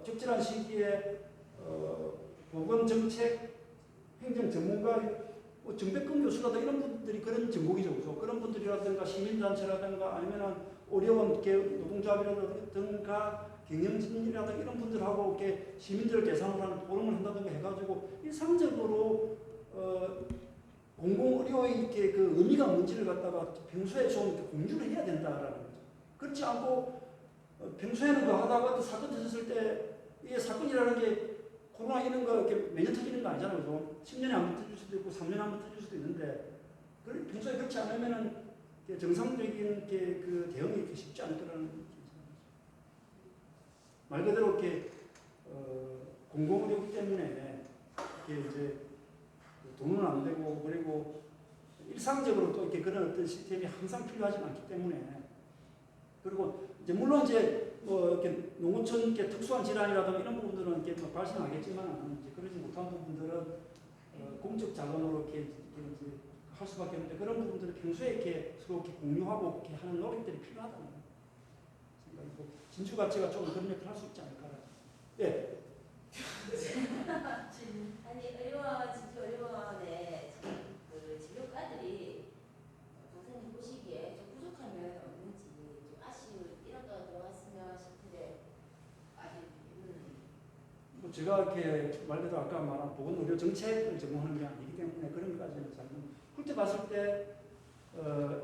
Speaker 1: 적절한 시기에 보건정책 행정 전문가 뭐 정백근 교수라든가 이런 분들이 그런 전공이죠. 그래서 그런 분들이라든가 시민단체라든가 아니면은 어려운 노동조합이라든가 경영진이라든가 이런 분들하고 이렇게 시민들을 대상으로 하는 토론을 한다든가 해가지고 일상적으로 공공의료의 이렇게 그 의미가 뭔지를 갖다가 평소에 좀 공유를 해야 된다라는 거죠. 그렇지 않고 평소에는 그 하다가 또 사건 터졌을 때 이게 사건이라는 게 코로나 이런 거 이렇게 매년 터지는 거 아니잖아요. 그죠? 10년에 한 번 터질 수도 있고 3년에 한 번 터질 수도 있는데 평소에 그렇지 않으면은 정상적인 그 대응이 쉽지 않을 거라는 말 그대로 이렇게 공공의료기 때문에 이게 이제 돈은 안 되고 그리고 일상적으로 또 이렇게 그런 어떤 시스템이 항상 필요하지 않기 때문에 그리고 이제 물론 이제 뭐 이렇게 농어촌 이렇게 특수한 질환이라든가 이런 부분들은 이렇게 뭐 발생하겠지만 이제 그러지 못한 부분들은 공적 자금으로 이렇게 이제 할 수밖에 없는데 그런 부분들을 평소에 이렇게 서로 이렇게 공유하고 이렇게 하는 노력들이 필요하다는 생각이고 진주 가치가 좀 그런 역할을 할 수 있지 않을까. 예.
Speaker 3: 아니 의료원 진주 의료원의 그 진료과들이 강사님 보시기에 좀 부족한 면이 없는지 좀 아쉬운 이런 거 들어갔으면 싶은데 아직
Speaker 1: 뭐 제가 이렇게 말 그대로 아까 말한 보건의료 정책을 전공하는 게 아니기 때문에 그런 것까지는 잘 그때 봤을 때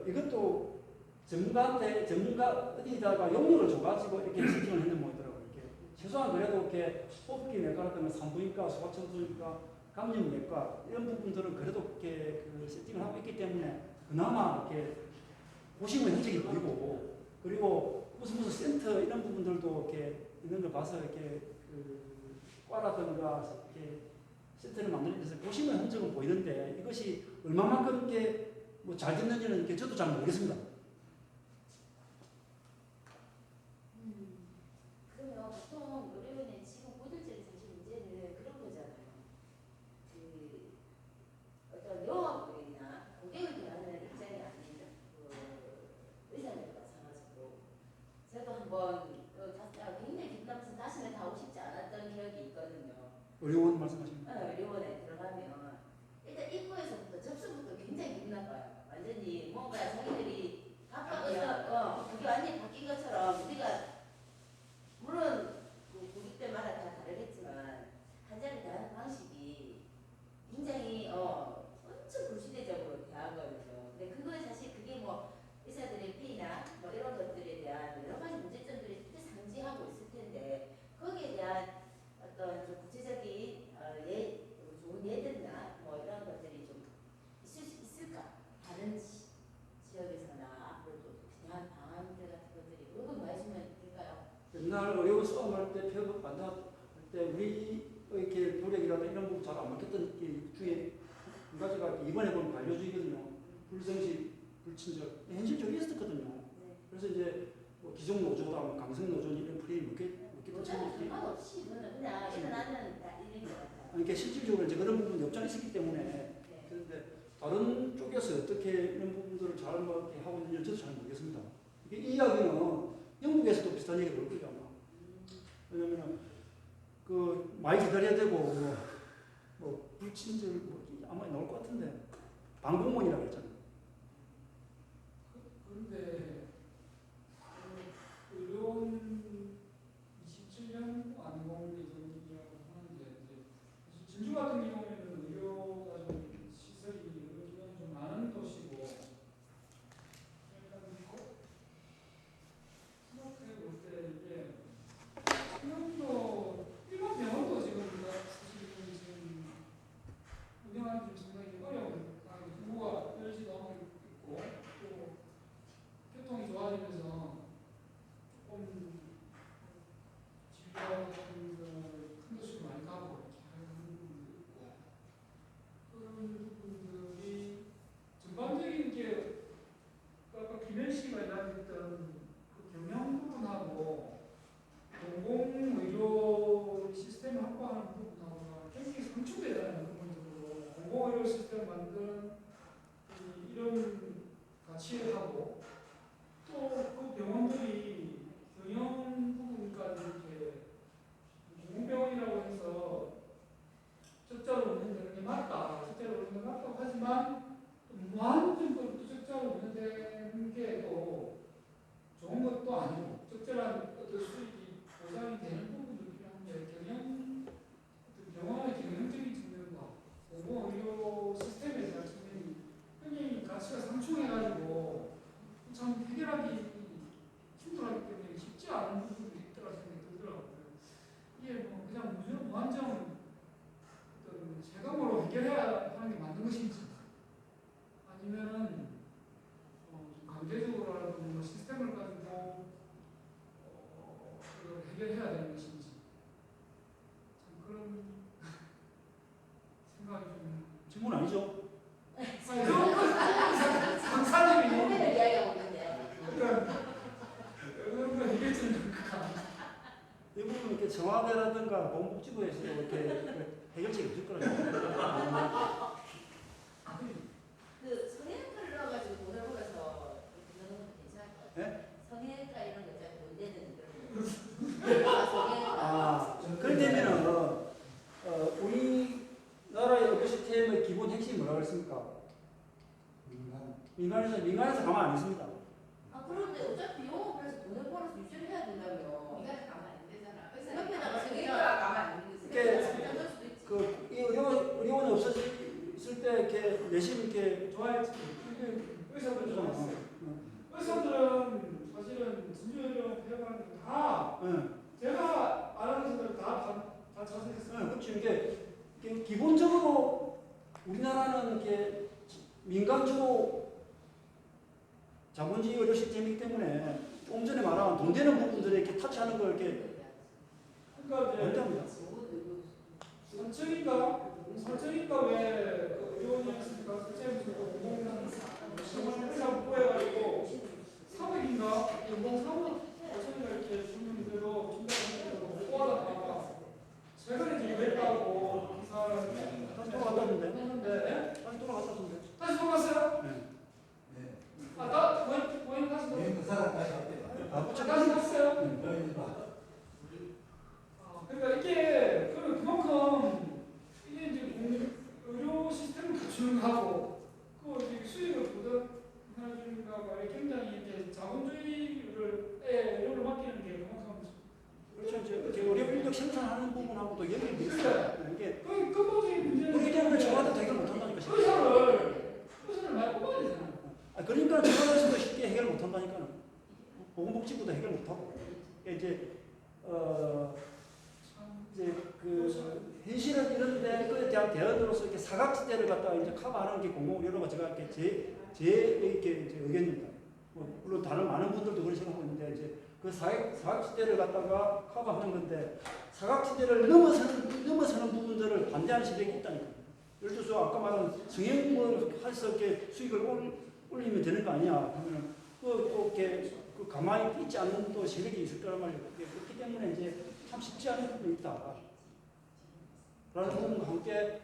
Speaker 1: 이것도 전문가 어디다가 용어를 줘가지고 이렇게 세팅을 했는 모양이더라고요. 이렇게 최소한 그래도 이렇게 호흡기 내과라든가 산부인과, 소아청소년과, 감염내과 이런 부분들은 그래도 이렇게 그 세팅을 하고 있기 때문에 그나마 이렇게 보시면 흔적이 보이고 그리고 무슨 센터 이런 부분들도 이렇게 있는 걸 봐서 이렇게 그 과라든가 이렇게 센터를 만드는 데서 보시면 흔적은 보이는데 이것이 얼마만큼 이렇게 뭐 잘 됐는지는 이렇게 저도 잘 모르겠습니다.
Speaker 3: 그러면 보통 의료원의 지금 고질적인 사실 문제는 그런 거잖아요. 그 어떤 영업이나 고객을 대하는 입장이 아닌 그 의사들과 마찬가지로 저도 한번 굉장히 기쁘면서 다시는 가고 싶지 않았던 기억이 있거든요.
Speaker 1: 의료원 말씀하시는 거.
Speaker 3: 의료원에 들어가면 일단 입구에서부터 접수부터 굉장히 기분 나빠요. 완전히 뭔가 자기들이 바꿔서 그게 완전히 바뀐 것처럼 우리가 물론 그 고객들마다 다 다르겠지만 환자를 대하는 방식이 굉장히 엄청 불시대적으로 대하거든요. 근데 그거에 사실 그게 뭐 의사들의 페이나 뭐 이런 것들에 대한 여러 가지 문제점들이 상지하고 있을 텐데 거기에 대한 어떤 좀 구체적인 좋은 예들이나 뭐 이런 것들이 좀 있을까? 다른 지역에서나 앞으로도 그냥 방안들 같은 것들이 그런 거 해주면 될까요?
Speaker 1: 옛날 의료원 수업할 때 폐업 만날 때 우리 이렇게 노력이라든가 이런 부분 잘 안 맞겠던 게 중에 한 가지가 이번에 보면 반려주의거든요. 불성실, 불친절 현실적으로 있었거든요.
Speaker 3: 네.
Speaker 1: 그래서 이제 뭐 기존 노조다, 강성 노조 이런 프레임이 몇개
Speaker 3: 상관없이 그냥 일어나는 일인 것 같아요.
Speaker 1: 그러니까 실질적으로 이제 그런 부분이 없잖아 있었기 때문에
Speaker 3: 네.
Speaker 1: 그런데 다른 쪽에서 어떻게 이런 부분들을 잘 뭐 이렇게 하고 있는지 저도 잘 모르겠습니다. 이 이야기는 영국에서도 비슷한 얘기가 올 거예요 아마. 왜냐면은 그 많이 기다려야 되고 뭐 불친절 뭐 아마 나올 것 같은데 방공문이라고 했잖아요.
Speaker 4: 그런데 의료원 27년 완공 예정이라고 하는데 이제 진주 같은 경우에는 의료가 좀 시설이 의료기관이 좀 많은 도시고 약간 생각해 볼 때 이게 병원도 일반 병원도 지금 사실 지금 운영하기 좀 상당히 어려운 정부가 열지도 않고 있고 또 교통이 좋아지면서 조금 진료하는 큰 도시로 많이 가고 이렇게 하는 부분도 있고 그런 부분들이 전반적인 게 아까 김현 씨가 이야기했던 그 경영 부분하고 공공의료 시스템 확보하는 부분하고 굉장히 상충되잖아요. 근본적으로 공공의료 시스템 만드는 이런 가치하고 또 그 병원들이 경영 부분까지 이렇게 공공병원이라고 해서 적자로 운영되는 게 맞다. 적자로 운영되는 게 맞다고 하지만 무한정으로 또 적자로 운영되는 게 또 좋은 것도 아니고 적절한 어떤 수익이 보장이 되는 부분도 필요한데 병원의 경영적인 측면과 공공의료 시스템에 대한 측면이 굉장히 가치가 상충해가지고 참 해결하기 힘들어하기 때문에 쉽지 않은 부분이 있더라고 생각이 들더라고요. 이게 뭐 그냥 무한정 어떤 세금으로 해결해야 하는 게 맞는 것인지 아니면은
Speaker 1: 질문 아니죠?
Speaker 4: 아니, 상사님이
Speaker 3: 고민을 이야기하고 있는데요.
Speaker 4: 그러니까 이게 좀
Speaker 1: 이 부분 이렇게 청와대라든가 보건복지부에서 이렇게 해결책이 없을 거라고 생각합니다.
Speaker 3: 그 성형외과를 넣어가지고 돈을 벌어서 넣는 것도 괜찮을 것 같아요.
Speaker 1: 네?
Speaker 3: 성형외과 이런 거 있잖아요. 돈 내는 그런 거. 성형외과.
Speaker 1: 아, 그러면은 우리나라의 의료 시스템의 기본 핵심이 뭐라고 했습니까? 민간에서 가만 안 있습니다.
Speaker 3: 아 그런데 어차피 영업을 해서 돈을 벌어서 유지를 해야 된다며.
Speaker 5: 네가 가면 안 되잖아.
Speaker 3: 옆에다가
Speaker 5: 성형외과가 가면 안 되지.
Speaker 1: 이게 이 의료원이 없어졌을 때 이렇게 내심 이렇게
Speaker 4: 좋아했지. 의사들 좋아했어. 의사들은 사실은 진료医療 배워가는 다
Speaker 1: 응.
Speaker 4: 제가 아는 의사들 다 자세했어요.
Speaker 1: 응, 그렇죠. 이게 기본적으로 우리나라는 이렇게 민간주로 자본주의 의료 시스템이기 때문에 좀 전에 말한 돈 되는 부분들에 이렇게 터치하는 걸 이렇게
Speaker 4: 그러니까 이제
Speaker 1: 한답니다.
Speaker 4: 설정인가 왜 의료원이었으니까 설정에서 공공의사 구해가지고 3억인가 연봉 3억 5천인가 이렇게 주는 대로 준다고 뽑아다가 최근에 이제 이랬다고 기사를
Speaker 1: 다시 돌아갔다던데.
Speaker 4: 했는데
Speaker 1: 다시 돌아갔다던데.
Speaker 4: 다시 돌아갔어요?
Speaker 1: 네.
Speaker 4: 아, 고인 다시 돌아갔어요?
Speaker 2: 그 사람 다시 할게요.
Speaker 1: 아,
Speaker 4: 다시 갔어요?
Speaker 2: 네.
Speaker 4: 그러니까 이게 그만큼 이게 이제 의료 시스템을 갖추는 거하고 그 이제 수익을 보장해주는 거하고 굉장히 이제 자본주의를 의료를 맡기는 게 그만큼
Speaker 1: 그렇죠. 이제 의료 인력 생산하는 부분하고도 연결이 돼 있어요.
Speaker 4: 그러니까
Speaker 1: 이게
Speaker 4: 그 근본적인 문제는
Speaker 1: 그렇기 때문에 청와대도 해결 못한다니까.
Speaker 4: 의사를 많이 뽑아야 되잖아.
Speaker 1: 그러니까 청와대에서도 쉽게 해결 못한다니까는. 보건복지부도 해결 못하고. 이제 이제 그 현실은 이런데 그에 대한 대안으로서 이렇게 사각지대를 갖다가 이제 커버하는 게 공공의료가 제가 이렇게 제 이렇게 이제 의견입니다. 뭐 물론 다른 많은 분들도 그렇게 생각하고 있는데 이제 그 사각지대를 갖다가 커버하는 건데 사각지대를 넘어서는 부분들을 반대하는 시력이 있다니까. 예를 들어서 아까 말한 성형을 해서 이렇게 수익을 올리면 되는 거 아니야? 그러면 또 이렇게 그 가만히 있지 않는 또 세력이 있을 거란 말이에요. 그렇기 때문에 이제 참 쉽지 않은 부분이 있다. 라는 부분과 함께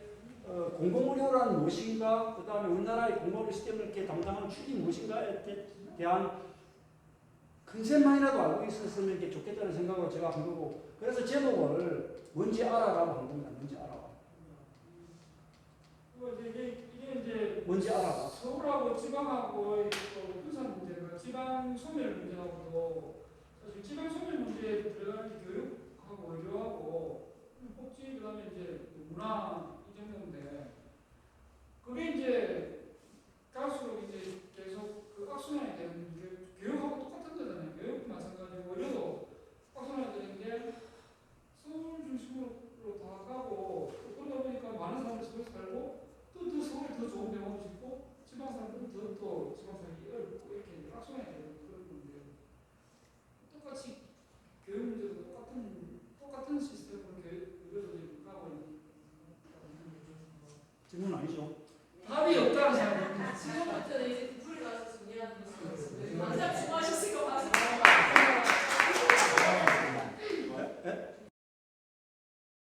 Speaker 1: 공공의료란 무엇인가, 그 다음에 우리나라의 공공의료 시스템을 이렇게 담당하는 축이 무엇인가에 대한 컨셉만이라도 알고 있었으면 이게 좋겠다는 생각으로 제가 한 거고, 그래서 제목을 뭔지 알아라고 한 겁니다. 뭔지 알아.
Speaker 4: 이게 이제
Speaker 1: 뭔지 알아라.
Speaker 4: 서울하고 지방하고 부산 문제가 지방 소멸 문제하고도 사실 지방 소멸 문제에 들어가는 게 교육하고 의료하고 복지 그다음에 이제 문화 이 정도인데 그게 이제 갈수록 이제 계속 그 악순환이 되는 게 교육하고 똑같은 거잖아요. 교육도 마찬가지고 의료도 악순환이 되는 게 서울 중심으로 다 가고 그러다 보니까 많은 사람들이 서울 살고 또 서울이 더 좋은 병원을 짓고 지방 사람들은 더 지방 살기 어렵고 이렇게 악순환이 되는